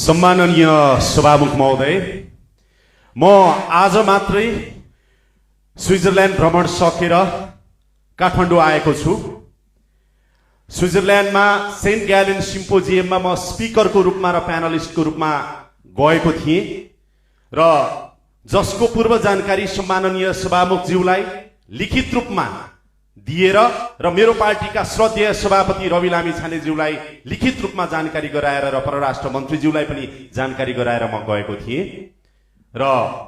सम्माननीय सभामुख महोदय, म आज मात्रै स्विजरल्यान्ड भ्रमण सकेर काठमाडौँ आएको छु। स्विजरल्यान्डमा सेन्ट ग्यालेन सिम्पोजियममा म स्पिकरको रूपमा र प्यानलिस्टको रूपमा गएको थिएँ र जसको पूर्व जानकारी सम्माननीय सभामुखज्यूलाई लिखित रूपमा दिएर र मेरो पार्टीका श्रद्धेय सभापति रवि लामिछानेज्यूलाई लिखित रूपमा जानकारी गराएर र परराष्ट्र मन्त्रीज्यूलाई पनि जानकारी गराएर म गएको थिएँ र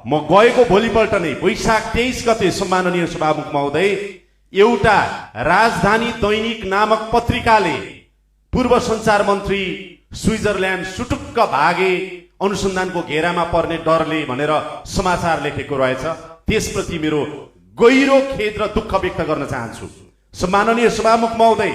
म गएको भोलिपल्ट नै वैशाख 23 गते सम्माननीय सभामुख महोदय एउटा राजधानी दैनिक नामक पत्रिकाले पूर्व संचार मन्त्री स्विजरल्यान्ड सुटुक्क भागे अनुसन्धानको घेरामा पर्ने डरले भनेर समाचार लेखेको रहेछ। त्यसप्रति मेरो गहिरो खेद र दुःख व्यक्त गर्न चाहन्छु। सम्माननीय सभामुख महोदय,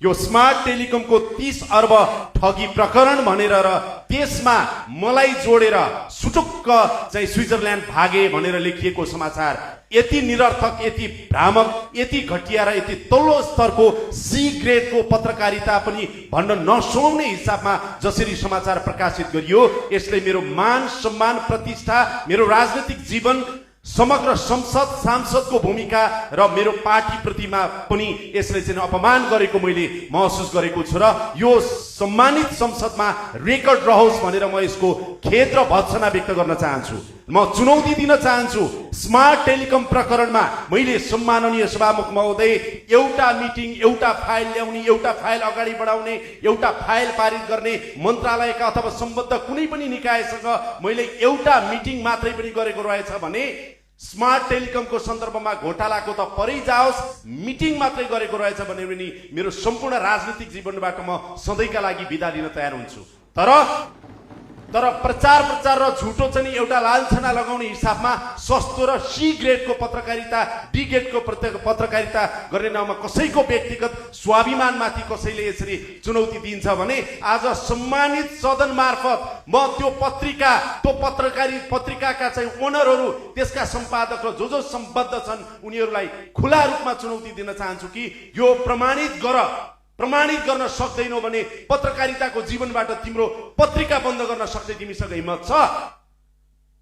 यो स्मार्ट टेलिकमको 30 अर्ब ठगी प्रकरण भनेर र त्यसमा मलाई जोडेर सुटुक्क चाहिँ स्विजरल्यान्ड भागे भनेर लेखिएको समाचार यति निरर्थक, यति भ्रामक, यति घटिया र यति तल्लो स्तरको सी ग्रेडको पत्रकारिता पनि भन्न नसुहाउने हिसाबमा जसरी समाचार प्रकाशित गरियो, यसले मेरो मान सम्मान प्रतिष्ठा, मेरो राजनीतिक जीवन, समग्र संसद सांसदको भूमिका र मेरो पार्टी प्रतिमा पनि यसले चाहिँ अपमान गरेको मैले महसुस गरेको छु र यो सम्मानित संसदमा रेकर्ड रहोस् भनेर म यसको खेद र भर्त्सना व्यक्त गर्न चाहन्छु। म चुनौती दिन चाहन्छु। स्मार्ट टेलिकम प्रकरणमा मैले सम्माननीय सभामुख महोदय एउटा मिटिङ, एउटा फाइल ल्याउने, एउटा फाइल अगाडि बढाउने, एउटा फाइल पारित गर्ने मन्त्रालयका अथवा सम्बद्ध कुनै पनि निकायसँग मैले एउटा मिटिङ मात्रै पनि गरेको रहेछ भने स्मार्ट टेलिकमको सन्दर्भमा घोटालाको त परै जाओस्, मिटिङ मात्रै गरेको रहेछ भने पनि मेरो सम्पूर्ण राजनीतिक जीवनबाट म सधैँका लागि बिदा लिन तयार हुन्छु। तर प्रचार र झुटो चाहिँ एउटा लान्छना लगाउने हिसाबमा सस्तो र सी ग्रेडको पत्रकारिता, डी ग्रेडको पत्रकारिता गर्ने नाममा कसैको व्यक्तिगत स्वाभिमानमाथि कसैले यसरी चुनौती दिन्छ भने आज सम्मानित सदन मार्फत म त्यो पत्रिकाका चाहिँ ओनरहरू, त्यसका सम्पादक र जो सम्बद्ध छन् उनीहरूलाई खुला रूपमा चुनौती दिन चाहन्छु कि यो प्रमाणित गर्न सक्दैनौ भने पत्रकारिताको जीवनबाट तिम्रो पत्रिका बन्द गर्न सक्ने तिमीसँग हिम्मत छ?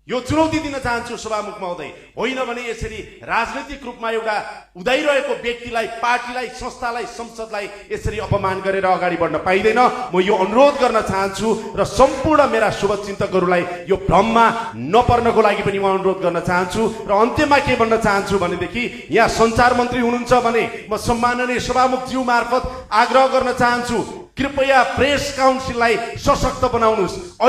यो चुनौती दिन चाहन्छु सभामुख महोदय। होइन भने यसरी राजनैतिक रूपमा एउटा उदाइरहेको व्यक्तिलाई, पार्टीलाई, संस्थालाई, संसदलाई यसरी अपमान गरेर अगाडि बढ्न पाइँदैन। म यो अनुरोध गर्न चाहन्छु र सम्पूर्ण मेरा शुभचिन्तकहरूलाई यो भ्रममा नपर्नको लागि पनि म अनुरोध गर्न चाहन्छु। र अन्त्यमा के भन्न चाहन्छु भनेदेखि यहाँ सञ्चार मन्त्री हुनुहुन्छ भने म सम्माननीय सभामुखज्यू मार्फत आग्रह गर्न चाहन्छु, कृपया प्रेस काउन्सिललाई सशक्त बनाउनुहोस्।